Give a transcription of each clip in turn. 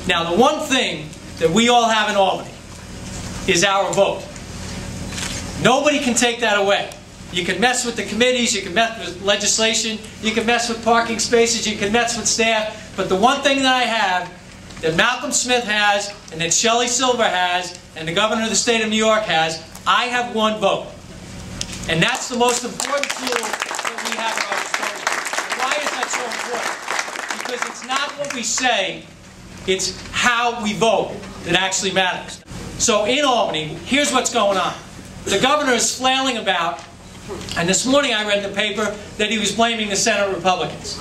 Now, the one thing that we all have in Albany is our vote. Nobody can take that away. You can mess with the committees, you can mess with legislation, you can mess with parking spaces, you can mess with staff, but the one thing that I have, that Malcolm Smith has, and that Shelley Silver has, and the governor of the state of New York has, I have one vote. And that's the most important tool that we have at our disposal. Why is that so important? Because it's not what we say, it's how we vote that actually matters. So in Albany, here's what's going on. The governor is flailing about, and this morning I read in the paper that he was blaming the Senate Republicans.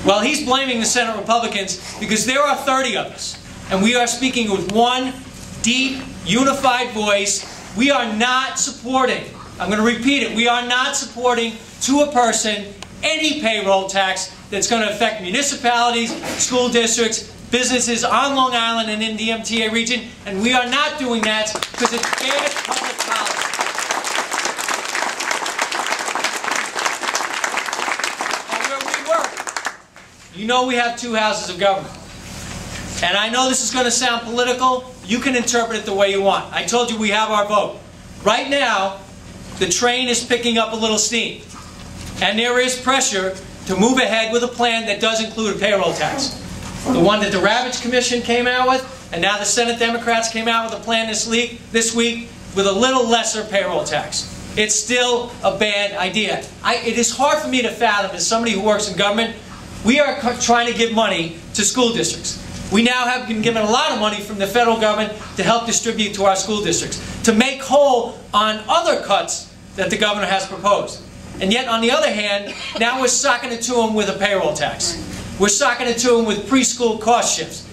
Well, he's blaming the Senate Republicans because there are 30 of us, and we are speaking with one deep, unified voice. We are not supporting, I'm going to repeat it, we are not supporting to a person any payroll tax that's going to affect municipalities, school districts, businesses on Long Island and in the MTA region, and we are not doing that because it's bad public policy. You know we have two houses of government. And I know this is going to sound political. You can interpret it the way you want. I told you we have our vote. Right now, the train is picking up a little steam. And there is pressure to move ahead with a plan that does include a payroll tax. The one that the Ravitch Commission came out with, and now the Senate Democrats came out with a plan this week with a little lesser payroll tax. It's still a bad idea. It is hard for me to fathom, as somebody who works in government, we are trying to give money to school districts. We now have been given a lot of money from the federal government to help distribute to our school districts, to make whole on other cuts that the governor has proposed. And yet, on the other hand, now we're socking it to them with a payroll tax. We're socking it to them with preschool cost shifts.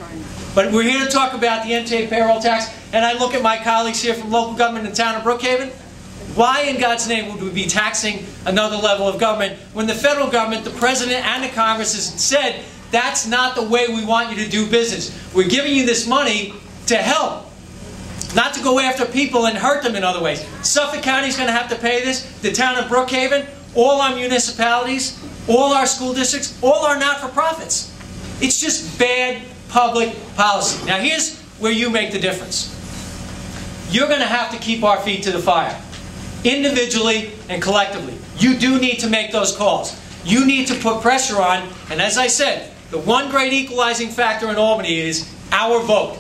But we're here to talk about the MTA payroll tax, and I look at my colleagues here from local government in the town of Brookhaven. Why in God's name would we be taxing another level of government when the federal government, the President, and the Congress has said that's not the way we want you to do business. We're giving you this money to help, not to go after people and hurt them in other ways. Suffolk County is going to have to pay this, the town of Brookhaven, all our municipalities, all our school districts, all our not-for-profits. It's just bad public policy. Now here's where you make the difference. You're going to have to keep our feet to the fire. Individually and collectively. You do need to make those calls. You need to put pressure on, and as I said, the one great equalizing factor in Albany is our vote.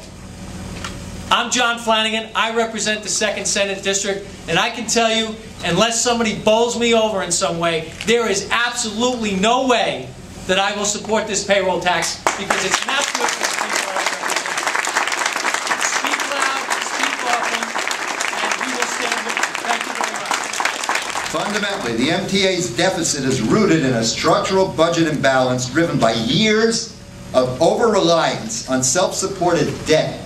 I'm John Flanagan. I represent the 2nd Senate District, and I can tell you, unless somebody bowls me over in some way, there is absolutely no way that I will support this payroll tax because it's not good for the people I represent. Speak loud, speak often, and we will stand with you. Thank you very much. Fundamentally, the MTA's deficit is rooted in a structural budget imbalance driven by years of over-reliance on self-supported debt.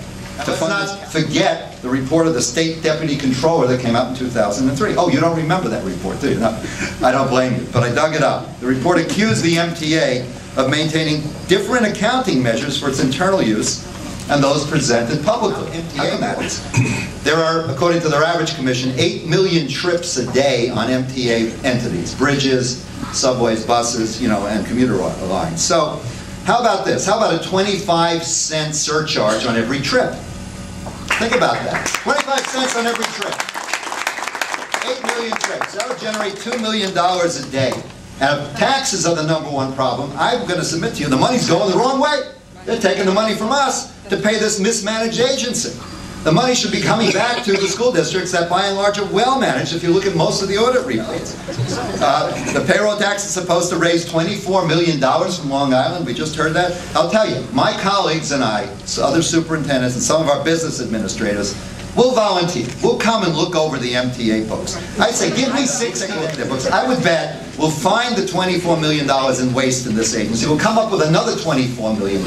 Let's not forget the report of the State Deputy Controller that came out in 2003. Oh, you don't remember that report, do you? No, I don't blame you, but I dug it up. The report accused the MTA of maintaining different accounting measures for its internal use and those presented publicly. There are, according to the Ravitch Commission, 8 million trips a day on MTA entities, bridges, subways, buses, and commuter lines. So, how about this? How about a 25-cent surcharge on every trip? Think about that. 25 cents on every trip. 8 million trips. That would generate $2 million a day. And if taxes are the #1 problem, I'm going to submit to you, the money's going the wrong way. They're taking the money from us to pay this mismanaged agency. The money should be coming back to the school districts that by and large are well managed if you look at most of the audit reports. The payroll tax is supposed to raise $24 million from Long Island. We just heard that. I'll tell you, my colleagues and I, other superintendents and some of our business administrators, will volunteer. We'll come and look over the MTA books. I'd say give me 6 to look at their books. I would bet we'll find the $24 million in waste in this agency. We'll come up with another $24 million.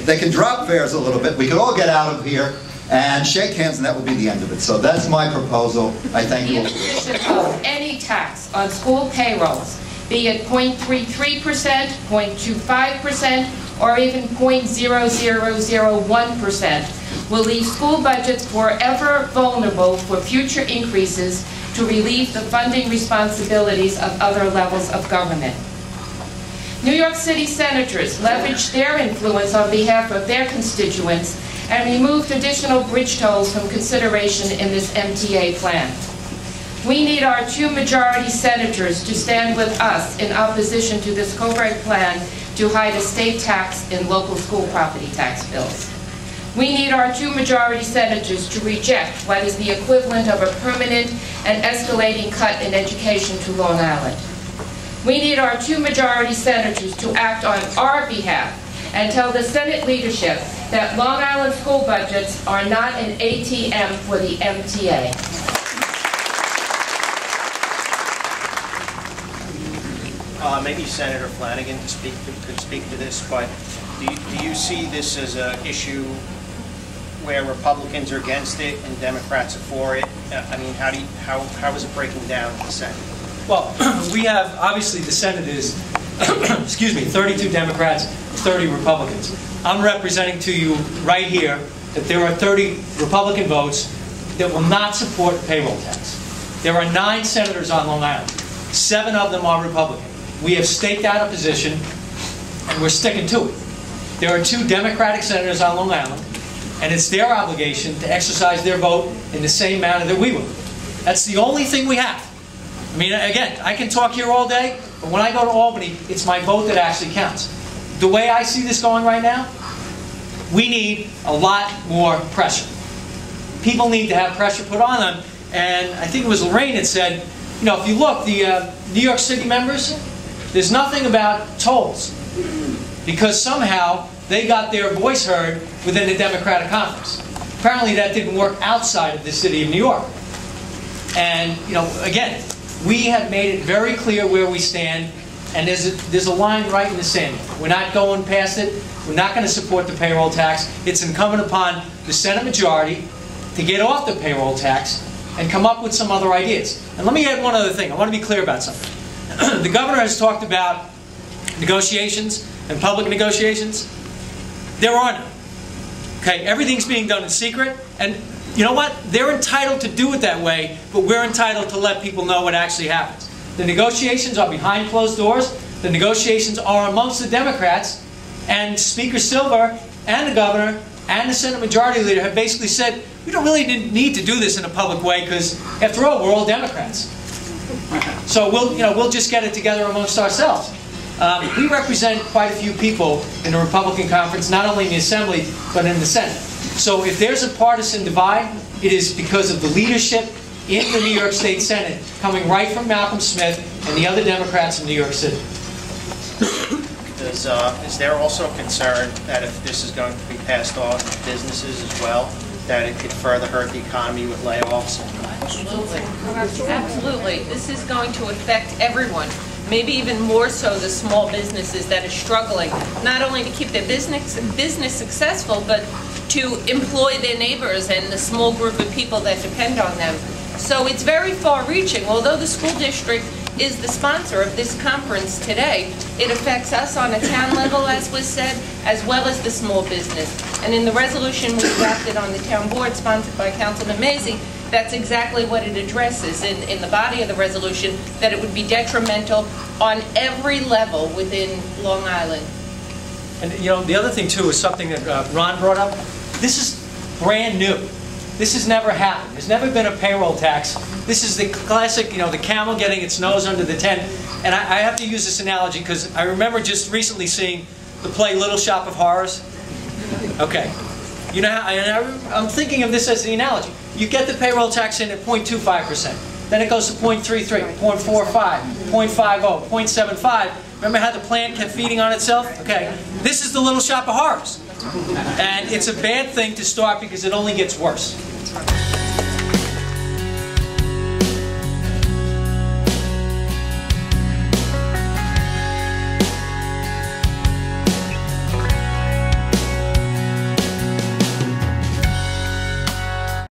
They can drop fares a little bit. We could all get out of here and shake hands, and that would be the end of it. So that's my proposal. I thank you all. The imposition of any tax on school payrolls, be it 0.33%, 0.25%, or even 0.0001%, will leave school budgets forever vulnerable for future increases to relieve the funding responsibilities of other levels of government. New York City senators leveraged their influence on behalf of their constituents and removed additional bridge tolls from consideration in this MTA plan. We need our 2 majority senators to stand with us in opposition to this covert plan to hide a state tax in local school property tax bills. We need our 2 majority senators to reject what is the equivalent of a permanent and escalating cut in education to Long Island. We need our 2 majority senators to act on our behalf and tell the Senate leadership that Long Island school budgets are not an ATM for the MTA. Maybe Senator Flanagan could speak to this, but do you see this as an issue where Republicans are against it and Democrats are for it? I mean, how is it breaking down in the Senate? Well, we have, obviously the Senate is, excuse me, 32 Democrats, 30 Republicans. I'm representing to you right here that there are 30 Republican votes that will not support payroll tax. There are 9 senators on Long Island. 7 of them are Republican. We have staked out a position, and we're sticking to it. There are 2 Democratic senators on Long Island, and it's their obligation to exercise their vote in the same manner that we will. That's the only thing we have. I mean, again, I can talk here all day, but when I go to Albany, it's my vote that actually counts. The way I see this going right now, we need a lot more pressure. People need to have pressure put on them, and I think it was Lorraine that said, you know, if you look, the New York City members, there's nothing about tolls, because somehow they got their voice heard within the Democratic conference. Apparently that didn't work outside of the city of New York. And, you know, again, we have made it very clear where we stand, and there's a line right in the sand. We're not going past it. We're not going to support the payroll tax. It's incumbent upon the Senate majority to get off the payroll tax and come up with some other ideas. And let me add one other thing. I want to be clear about something. The governor has talked about negotiations and public negotiations. There are none. Okay, everything's being done in secret, and you know what? They're entitled to do it that way, but we're entitled to let people know what actually happens. The negotiations are behind closed doors. The negotiations are amongst the Democrats, and Speaker Silver and the governor and the Senate Majority Leader have basically said, we don't really need to do this in a public way because, after all, we're all Democrats. So we'll just get it together amongst ourselves. We represent quite a few people in the Republican conference, not only in the Assembly, but in the Senate. So if there's a partisan divide, it is because of the leadership in the New York State Senate coming right from Malcolm Smith and the other Democrats in New York City. Is there also a concern that if this is going to be passed on to businesses as well, that it could further hurt the economy with layoffs? Absolutely. Absolutely. This is going to affect everyone. Maybe even more so the small businesses that are struggling, not only to keep their business successful, but to employ their neighbors and the small group of people that depend on them. So it's very far-reaching. Although the school district is the sponsor of this conference today, it affects us on a town level, as was said, as well as the small business. And in the resolution we drafted on the town board, sponsored by Councilman Mazie, that's exactly what it addresses in the body of the resolution, that it would be detrimental on every level within Long Island. And you know, the other thing too is something that Ron brought up. This is brand new. This has never happened. There's never been a payroll tax. This is the classic, you know, the camel getting its nose under the tent. And I have to use this analogy because I remember just recently seeing the play Little Shop of Horrors. Okay. You know, I'm thinking of this as the analogy. You get the payroll tax in at 0.25%. Then it goes to 0.33, 0.45, 0.50, 0.75. Remember how the plant kept feeding on itself? Okay. This is the Little Shop of Horrors. And it's a bad thing to start because it only gets worse.